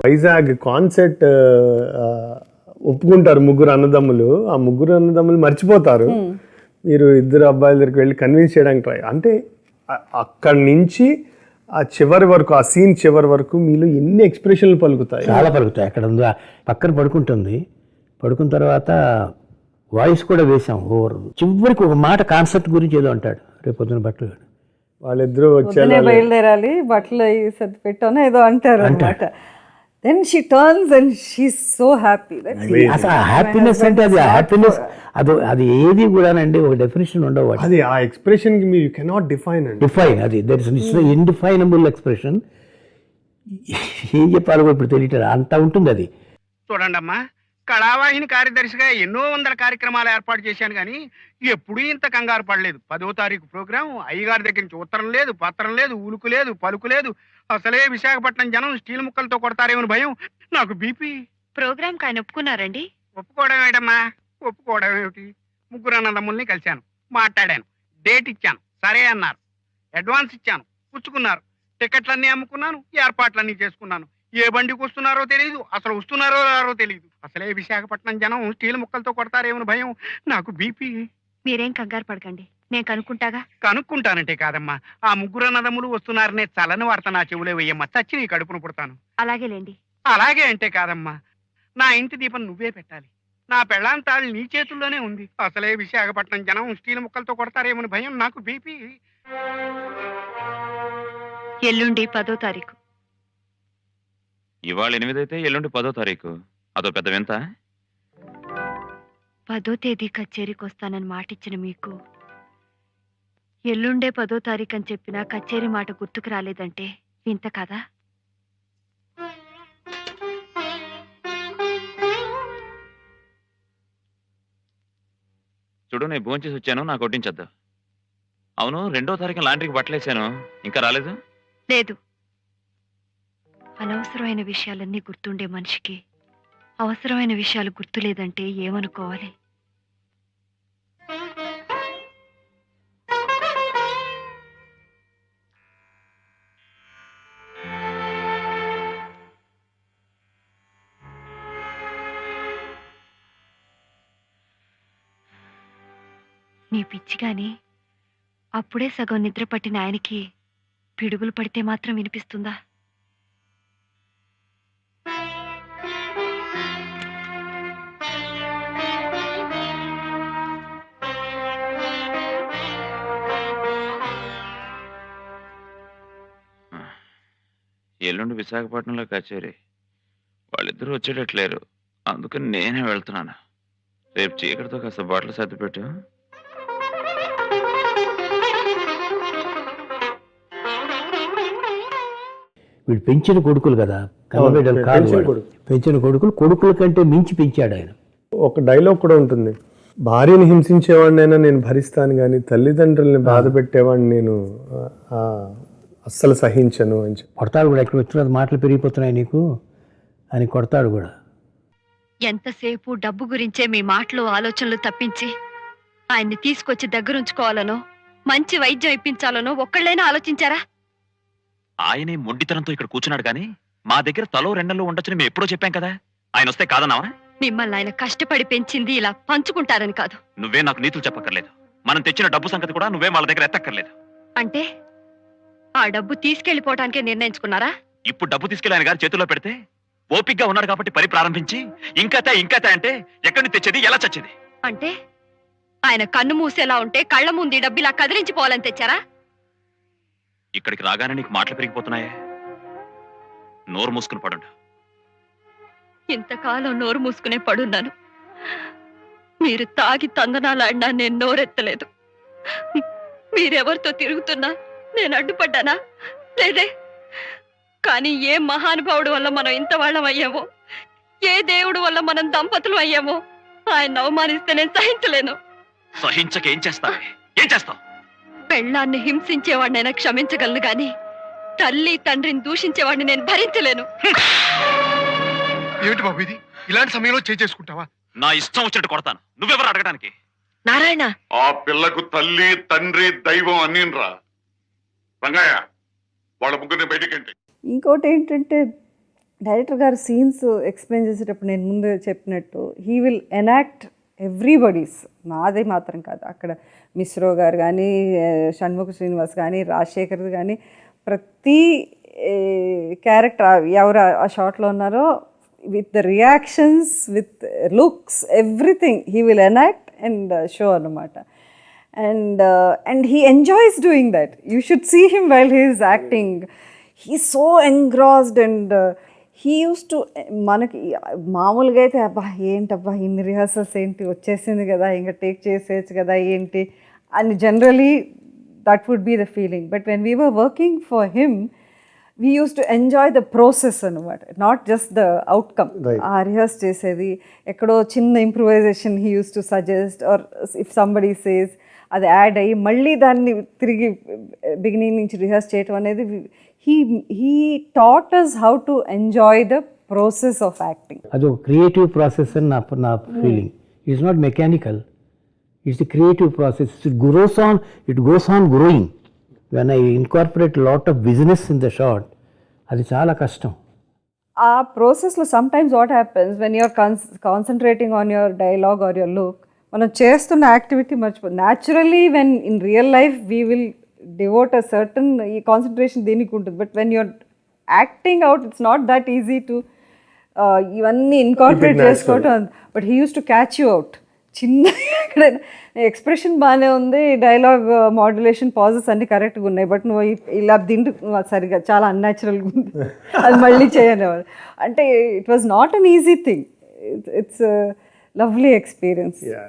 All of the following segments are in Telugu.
వైజాగ్ కాన్సెప్ట్ ఒప్పుకుంటారు ముగ్గురు అన్నదమ్ములు. ఆ ముగ్గురు అన్నదమ్ములు మర్చిపోతారు. మీరు ఇద్దరు అబ్బాయిల దగ్గరికి వెళ్ళి కన్విన్స్ చేయడానికి ట్రై అంటే అక్కడి నుంచి ఆ చివరి వరకు, ఆ సీన్ చివరి వరకు మీలో ఎన్ని ఎక్స్ప్రెషన్లు పలుకుతాయి? చాలా పలుకుతాయి. అక్కడ ఉందో పక్కన పడుకుంటుంది, పడుకున్న తర్వాత వాయిస్ కూడా వేసాం. చివరికి ఒక మాట కాన్సెప్ట్ గురించి ఏదో అంటాడు, రేపు పొద్దున బట్టలు వాళ్ళిద్దరూ వచ్చే బయలుదేరాలి, బట్టలు సర్ది పెట్టాను ఏదో అంటారు అనమాట. Then she turns and she's so happy. అసలు హ్యాపీనెస్ అంటే అది హ్యాపీనెస్ అది ఏది కూడా అండి ఒక డెఫినేషన్ ఉండవు. అది ఆ ఎక్స్ప్రెషన్ కి మీరు కెనాట్ డిఫైన్ అది దట్ ఇస్ ఇండిఫైనబుల్ ఎక్స్ప్రెషన్. ఏం చెప్పాలో ఇప్పుడు తెలియట్లేదు, అంత ఉంటుంది అది. చూడండి అమ్మా, కళావాహిని కార్యదర్శిగా ఎన్నో వందల కార్యక్రమాలు ఏర్పాటు చేశాను కానీ ఎప్పుడూ ఇంత కంగారు పడలేదు. 10వ తారీఖు ప్రోగ్రాం, అయ్యగారి దగ్గర నుంచి ఉత్తరం లేదు, పత్రం లేదు, ఉలుకు లేదు, పలుకు లేదు. అసలే విశాఖపట్నం జనం స్టీల్ ముక్కలతో కొడతారేమని భయం. నాకు బీపీ. ప్రోగ్రామ్ ఆయన ఒప్పుకున్నారండి? ఒప్పుకోవడం ఏంటమ్మా, ఒప్పుకోవడం ఏమిటి? ముగ్గురు అన్నదమ్ముల్ని కలిశాను, మాట్లాడాను, డేట్ ఇచ్చాను, సరే అన్నారు. అడ్వాన్స్ ఇచ్చాను, పుచ్చుకున్నారు. టికెట్లన్నీ అమ్ముకున్నాను, ఏర్పాట్లన్నీ చేసుకున్నాను. ఏ బండికి వస్తున్నారో తెలియదు, అసలు వస్తున్నారో రారో తెలియదు. అసలే విశాఖపట్నం జనం స్టీల్ ముక్కలతో కొడతారేమని భయం. నాకు బీపీ. మీరేం కంగారు పడకండి, నేను కనుక్కుంటాగా. కనుక్కుంటానంటే కాదమ్మా, ఆ ముగ్గురు అన్నదమ్ములు వస్తున్నారనే చల్లని వార్త నా చెవులో వేయమ్మా, చచ్చి నీ కడుపును పుడతాను. అలాగేలేండి. అలాగే అంటే కాదమ్మా, నా ఇంటి దీపం నువ్వే పెట్టాలి. నా పెళ్ళాం తాళి నీ చేతుల్లోనే ఉంది. అసలే విశాఖపట్నం జనం స్టీల్ ముక్కలతో కొడతారేమని భయం. నాకు బీపీ. ఎల్లుండి 10వ తారీఖు. ఇవాళ 8 అయితే ఎల్లుండి 10వ తారీఖు. అదో పెద్ద వింత. 10వ తేదీ కచేరీకి వస్తానని మాటిచ్చిన మీకు ఎల్లుండే 10వ తారీఖు అని చెప్పినా కచేరీ మాట గుర్తుకు రాలేదంటే వింత కదా? చూడు, నేను భోంచేసి వచ్చాను, నాకు వడ్డించద్దు. అవును, 2వ తారీఖు లాండ్రీకి బట్టలేసాను, ఇంకా రాలేదు? లేదు. అనవసరమైన విషయాలన్నీ గుర్తుండే మనిషికి అవసరమైన విషయాలు గుర్తులేదంటే ఏమనుకోవాలి? నీ పిచ్చిగాని అప్పుడే సగం నిద్ర పట్టిన ఆయనకి పిడుగులు పడితే మాత్రం వినిపిస్తుందా? ఎల్లుండి విశాఖపట్నంలో కచేరీ. వాళ్ళిద్దరూ వచ్చేటట్లేరు, అందుకని నేనే వెళ్తున్నాను. రేపు చీకటితో కాస్త బట్టలు సర్దిపెట్టు. వీడు పెంచిన కొడుకులు కదా, కన్నబిడ్డలు కాదు. పెంచిన కొడుకుల కంటే మించి పెంచాడు ఆయన. ఒక డైలాగ్ కూడా ఉంటుంది, భార్యని హింసించేవాడినైనా నేను భరిస్తాను కానీ తల్లిదండ్రుల్ని బాధ పెట్టేవాడిని నేను అస్సలు సహించను అని చెప్పి కొడతాడు కూడా. ఎక్కడ వచ్చిన మాటలు పెరిగిపోతున్నాయి నీకు అని కొడతాడు కూడా. ఎంతసేపు డబ్బు గురించే మీ మాటలు ఆలోచనలు తప్పించి ఆయన్ని తీసుకొచ్చి దగ్గరుంచుకోవాలనో మంచి వైద్యం ఇప్పించాలనో ఒక్కళ్ళైనా ఆలోచించారా? ఆయనే మొండితనంతో ఇక్కడ కూర్చున్నాడు కానీ మా దగ్గర తలో రెండల్లో ఉండొచ్చని మేము ఎప్పుడో చెప్పాం కదా. ఆయన వస్తే కాదన్నావా? మిమ్మల్ని ఆయన కష్టపడి పెంచింది ఇలా పంచుకుంటారని కాదు. నువ్వే నాకు నీతులు చెప్పక్కర్లేదు. మనం తెచ్చిన డబ్బు సంగతి కూడా నువ్వే వాళ్ళ దగ్గర ఎత్తక్కర్లేదు. అంటే ఆ డబ్బు తీసుకెళ్లిపోవటానికే నిర్ణయించుకున్నారా? ఇప్పుడు డబ్బు తీసుకెళ్లి ఆయన గారి చేతుల్లో పెడితే ఓపిగ్గా ఉన్నాడు కాబట్టి పని ప్రారంభించి ఇంకతే అంటే ఎక్కడి నుంచి తెచ్చేది, ఎలా చచ్చేది? అంటే ఆయన కన్ను మూసేలా ఉంటే కళ్ళ ముందు ఈ డబ్బు ఇలా కదిలించిపోవాలని తెచ్చారా? ఇక్కడికి రాగానే నీకు మాటలు పెరిగిపోతున్నాయే. నోరు మూసుకుని పడుండు. ఇంతకాలం నోరు మూసుకునే పడున్నాను. మీరు తాగి తందనాలాడినా నేను నోరెత్తలేదు. మీరెవరితో తిరుగుతున్నా నేను అడ్డుపడ్డానా? లేదే. కానీ ఏ మహానుభావుడు వల్ల మనం ఇంత వాళ్ళం అయ్యామో, ఏ దేవుడు వల్ల మనం దంపతులు అయ్యామో ఆయన అవమానిస్తే నేను సహించలేను. సహించక ఏం చేస్తావు? పెళ్ళాన్ని హింసించేవాడినైనా క్షమించగలను గాని తల్లి తండ్రిని దూషించేవాడిని నేను భరించలేను. ఏమిటి బాబు ఇది? ఇలాంటి సమయంలో చేసుకుంటావా? నా ఇష్టం వచ్చినట్టు కొడతాను. నువ్వెవరు అడగడానికి? నారాయణ, ఆ పిల్లకు తల్లి తండ్రి దైవం అన్నీరా. రంగయ్య, వాళ్ళ ముగ్గురిని బయటికి. ఇంకోటి ఏంటంటే డైరెక్టర్ గారు సీన్స్ ఎక్స్ప్లెయిన్ చేసేటప్పుడు నేను ముందు చెప్పినట్టు హీ విల్ ఎనాక్ట్ ఎవ్రీబడీస్, నాదే మాత్రం కాదు, అక్కడ మిశ్రో గారు కానీ, షణ్ముఖ శ్రీనివాస్ కానీ, రాజశేఖర్ కానీ, ప్రతి క్యారెక్టర్ ఎవరు ఆ షాట్లో ఉన్నారో with the reactions, with looks, everything he will enact and show అన్నమాట. And he enjoys doing that. You should see him while he is acting. He's so engrossed and he used to మనకి మామూలుగా అయితే అబ్బా ఏంటబ్బా ఇన్ని రిహార్సల్స్ ఏంటి, వచ్చేసింది కదా ఇంకా టేక్ చేసేయచ్చు కదా ఏంటి అని generally that would be the feeling. But when we were working for him we used to enjoy the process అనమాట, నాట్ జస్ట్ ద అవుట్కమ్. ఆ రిహర్స్ చేసేది, ఎక్కడో చిన్న improvisation he used to suggest, or if somebody says అది యాడ్ అయ్యి మళ్ళీ దాన్ని తిరిగి బిగినింగ్ నుంచి రిహర్స్ చేయటం అనేది he taught us how to enjoy the process of acting. అది ఒక క్రియేటివ్ ప్రాసెస్ అని నా feeling. It's not mechanical, it's the creative process. It goes on growing. When I incorporate lot of business in the short, అది చాలా కష్టం. ఆ ప్రాసెస్లో sometimes what happens when you're concentrating on your dialogue or your look, మనం చేస్తున్న యాక్టివిటీ మర్చిపో. Naturally when in real life we will devote a certain ఈ కాన్సన్ట్రేషన్ దీనికి ఉంటుంది. But when you're acting out it's not that easy to ఇవన్నీ ఇన్కార్పొరేట్ చేసుకోవటం. But he used to catch you out. చిన్న ఎక్స్ప్రెషన్ బాగానే ఉంది, డైలాగ్ మాడ్యులేషన్ పాజెస్ అన్నీ కరెక్ట్గా ఉన్నాయి, బట్ నువ్వు ఇలా దిండు సరిగా చాలా అన్యాచురల్గా ఉంది, అది మళ్ళీ చేయనివారు. అంటే it was not an easy thing. It's lovely experience. Yeah.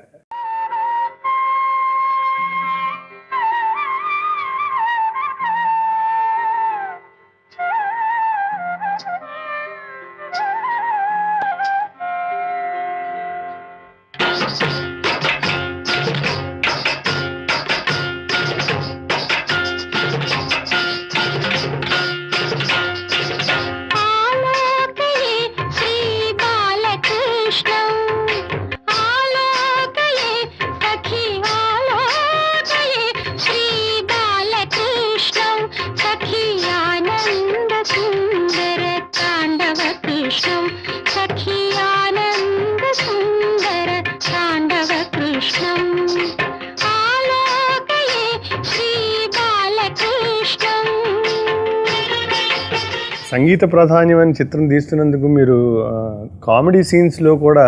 సంగీత ప్రాధాన్యమైన చిత్రం తీస్తున్నందుకు మీరు కామెడీ సీన్స్లో కూడా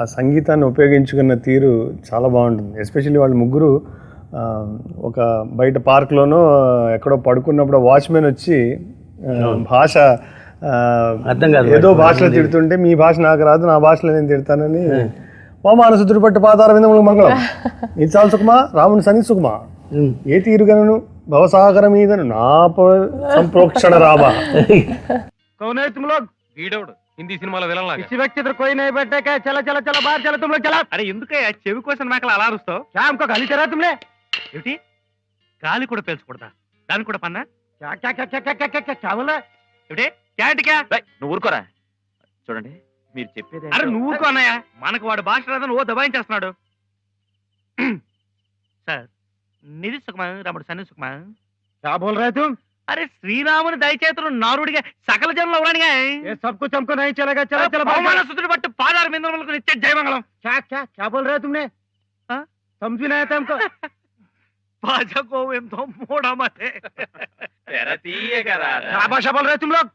ఆ సంగీతాన్ని ఉపయోగించుకున్న తీరు చాలా బాగుంటుంది. ఎస్పెషల్లీ వాళ్ళు ముగ్గురు ఒక బయట పార్క్లోనో ఎక్కడో పడుకున్నప్పుడు వాచ్మెన్ వచ్చి భాష అర్థం కాదు, ఏదో భాషలో తిడుతుంటే మీ భాష నాకు రాదు, నా భాషలో నేను తిడతానని, మా మానసుతుడు పట్టు పాతార విందములు మంగళం నిత్యాల సుఖమా రాముని సని సుఖమా ఏ తీరుగనను భవసాగర మీదను నా సంప్రోక్షణ రాబా. कौन है तुम लोग? వీడవుడు హిందీ సినిమాలో విలన్ లాగా ఇసి వ్యక్తి ఇద్దరు కోయి नहीं बैठे क्या चला चला चला बाहर चला तुम लोग चला. అరే ఎందుకయ్యా చెవి కోసం మేకలు అలా అరుస్తావు? क्या हमको गाली चला तुमने? ఏమిటి గాలి కూడా పేల్చకూడదా? దాని కూడా పన్నా? क्या क्या क्या क्या क्या क्या क्या बोला? ఏమిటి क्या అంటే क्या? నువ్వు ఊరుకోరా. చూడండి మీరు చెప్పేది. అరే నువ్వు ఊరుకో అన్నయ్య, మనకు వాడు భాష రాదని ఓ దబాయించేస్తున్నాడు. సార్ నిధి సుఖమా రాముడు సన్ని సుఖమా? क्या बोल रहे तुम? अरे శ్రీరాముని దయచేతులు నారుడిగా సకల జనులు అవరానిగా ये सब कुछ हमको नहीं चलेगा. चलो चलो భగవానసుతుడి పట్టు పాదార బిందువులకు నిత్య జయమంగళం. क्या क्या क्या बोल रहे तुमने? समझ भी नहीं आता हमको. भाषा को ఎంతో మోడా మతే తెర తీయగరా. क्या भाषा बोल रहे तुम लोग?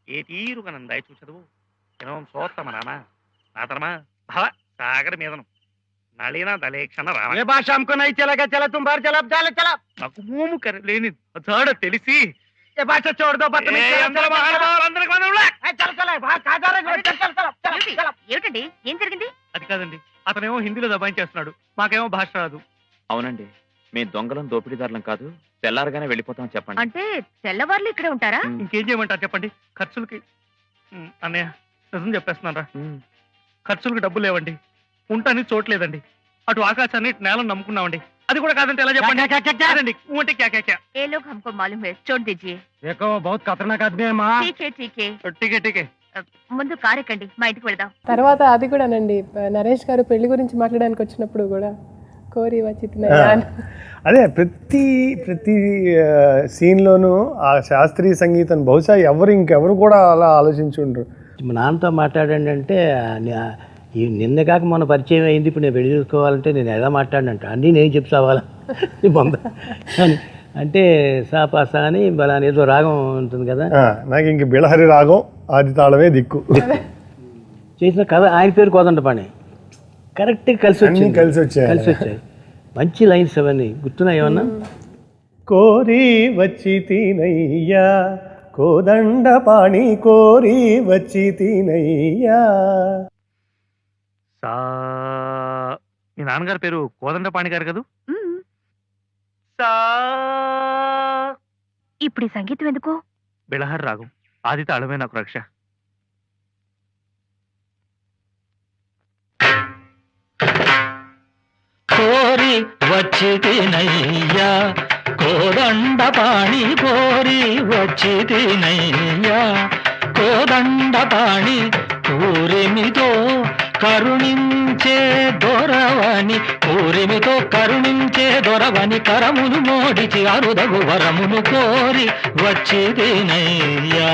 ఏ తీరుగా నన్ను దయ చూచదువు ఏమో సోత్తమ రామా నాతరమా భవ సాగర మీదను నళిన దలేక్షణ రామ. ఏ భాష हमको नहीं चलेगा. चलो तुम बाहर चलो. चलो चलो. నాకు మోము కరలేని అదాడ తెలిసి ఏ భాష छोड़ दो बदतमीज. అందరూ మహానుభావులందరికీ వందనములు. చల్ చల్ బాహర్ కా जा रहे चल चल चल. ఏమిటండి ఏం జరిగింది? అది కాదండి, అతనేమో హిందీలో దబాయించేస్తున్నాడు, మాకేమో భాష రాదు. అవునండి, మేము దొంగలం దోపిడీదారులం కాదు, తెల్లారగానే వెళ్ళిపోతాం చెప్పండి. అంటే తెల్లవార్లు ఇక్కడే ఉంటారా? ఇంకేం చేయమంటారు చెప్పండి? ఖర్చులకి అన్నయ్య నిజం చెప్పేస్తున్నారా, ఖర్చులకి డబ్బులు లేవండి, ఉంటాని చోట్లేదండి, అటు ఆకాశాన్ని ఇటు నేలను నమ్ముకున్నామండి. అది కూడా కాదంటే ఎలా చెప్పండి? ఏ లోగ్ హమ్కో మాలూమ్ హై, చోడ్ దీజియే. देखो बहुत खतरनाक आदमी है मां. ठीक है ముందు కార్ ఎక్కండి, మా ఇంటికి వెళ్దాం. తర్వాత అది కూడానండి, నరేష్ గారు పెళ్లి గురించి మాట్లాడడానికి వచ్చినప్పుడు కూడా కోరి వచ్చిన అదే ప్రతి సీన్లోనూ ఆ శాస్త్రీయ సంగీతం బహుశా ఇంకెవరు కూడా అలా ఆలోచించుండ్రు. మా నాన్నతో మాట్లాడండి ఈ నిన్న కాక మొన్న పరిచయం అయింది, ఇప్పుడు నేను పెళ్లి చూసుకోవాలంటే నేను ఎలా మాట్లాడినంట అన్నీ నేను చెప్పి చావాలా బొంద అని అంటే సాపాసా అని బలాని ఏదో రాగం ఉంటుంది కదా, నాకు ఇంక బిళహరి రాగం ఆది తాళమే దిక్కు చేసిన కథ ఆయన పేరు కోదండపాణి. కరెక్ట్గా కలిసి వచ్చాయి. మంచి లైన్స్ అవన్నీ గుర్తున్నాయి ఏమన్నా? కోరి వచ్చి తినయ్యా కోదండపాణి కోరి వచ్చి తినయ్యా. మీ నాన్నగారి పేరు కోదండపాణి గారు కదా? ఇప్పుడు ఈ సంగీతం ఎందుకు? బిళహర్ రాగం ఆది తాళమే నాకు రక్ష. కోరి వచ్చి తినయ్యా కోదండపాణి కోరి వచ్చి తినయ్యా కోదండపాణి పూరిమితో కరుణించే దొరవని పూరిమితో కరుణించే దొరవని కరమును మోడిచి అరుదగు వరమును కోరి వచ్చి తినయ్యా.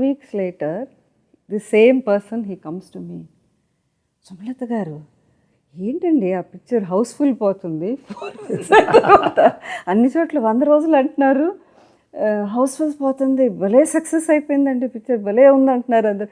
weeks later, the same person, he comes to me. Sumalatha గారు ఏంటండి ఆ పిక్చర్ హౌస్ఫుల్ పోతుంది, అన్ని చోట్ల 100 రోజులు అంటున్నారు, హౌస్ఫుల్ పోతుంది, భలే సక్సెస్ అయిపోయిందండి పిక్చర్, భలే ఉంది అంటున్నారు అందరు.